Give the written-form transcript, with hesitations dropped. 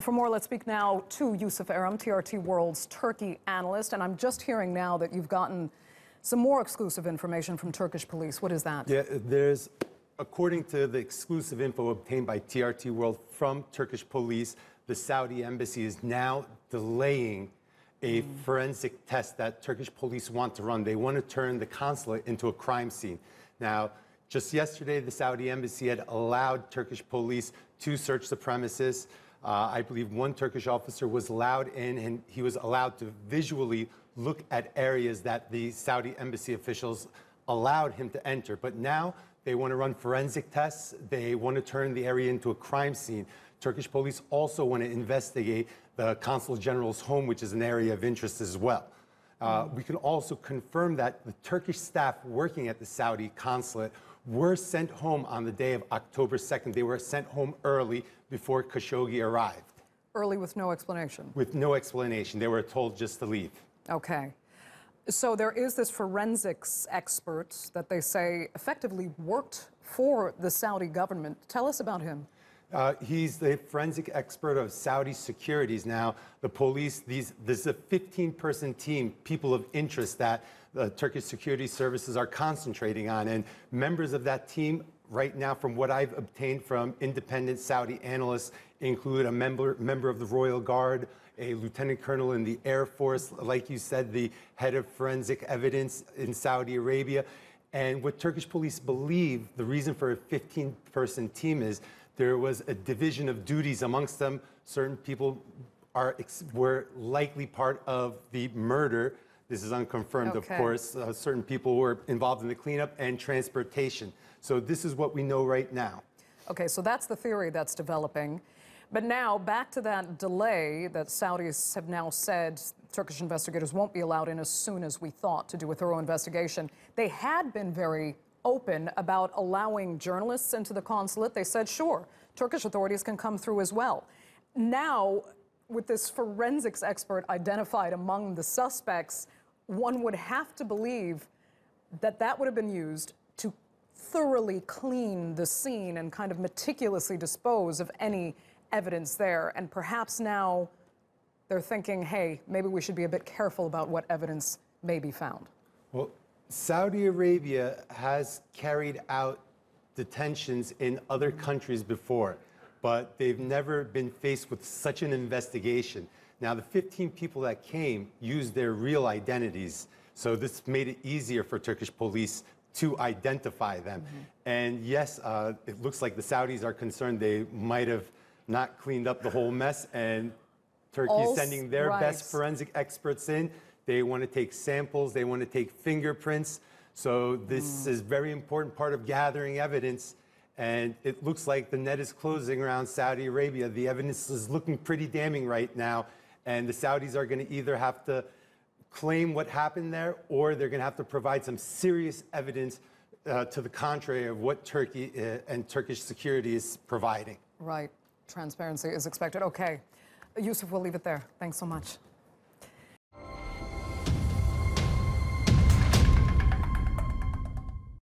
For more, let's speak now to Yusuf Erim, TRT World's Turkey analyst. And I'm just hearing now that you've gotten some more exclusive information from Turkish police. What is that? Yeah, according to the exclusive info obtained by TRT World from Turkish police, the Saudi embassy is now delaying a forensic test that Turkish police want to run. They want to turn the consulate into a crime scene. Now, just yesterday, the Saudi embassy had allowed Turkish police to search the premises. I believe one Turkish officer was allowed in, and he was allowed to visually look at areas that the Saudi embassy officials allowed him to enter. But now they want to run forensic tests. They want to turn the area into a crime scene. Turkish police also want to investigate the Consul General's home, which is an area of interest as well. We can also confirm that the Turkish staff working at the Saudi consulate were sent home on the day of October 2nd. They were sent home early before Khashoggi arrived. Early with no explanation? With no explanation. They were told just to leave. Okay. So there is this forensics expert that they say effectively worked for the Saudi government. Tell us about him. He's the forensic expert of Saudi securities. Now, the police, this is a 15-person team, people of interest that the Turkish security services are concentrating on. And members of that team right now, from what I've obtained from independent Saudi analysts, include a member of the Royal Guard, a lieutenant colonel in the Air Force, like you said, the head of forensic evidence in Saudi Arabia. And what Turkish police believe the reason for a 15-person team is there was a division of duties amongst them. Certain people were likely part of the murder. This is unconfirmed, of course. Certain people were involved in the cleanup and transportation. So this is what we know right now. Okay, so that's the theory that's developing. But now, back to that delay that Saudis have now said Turkish investigators won't be allowed in as soon as we thought to do a thorough investigation. They had been very open about allowing journalists into the consulate. They said, sure, Turkish authorities can come through as well. Now, with this forensics expert identified among the suspects, one would have to believe that that would have been used to thoroughly clean the scene and kind of meticulously dispose of any evidence there. And perhaps now they're thinking, hey, maybe we should be a bit careful about what evidence may be found. Well, Saudi Arabia has carried out detentions in other countries before, but they've never been faced with such an investigation. Now, the 15 people that came used their real identities, so this made it easier for Turkish police to identify them. And yes, it looks like the Saudis are concerned they might have not cleaned up the whole mess, and Turkey is sending their best forensic experts in. They want to take samples, they want to take fingerprints. So this is a very important part of gathering evidence. And it looks like the net is closing around Saudi Arabia. The evidence is looking pretty damning right now. And the Saudis are going to either have to claim what happened there, or they're going to have to provide some serious evidence to the contrary of what Turkey and Turkish security is providing. Right. Transparency is expected. Okay. Yusuf, we'll leave it there. Thanks so much.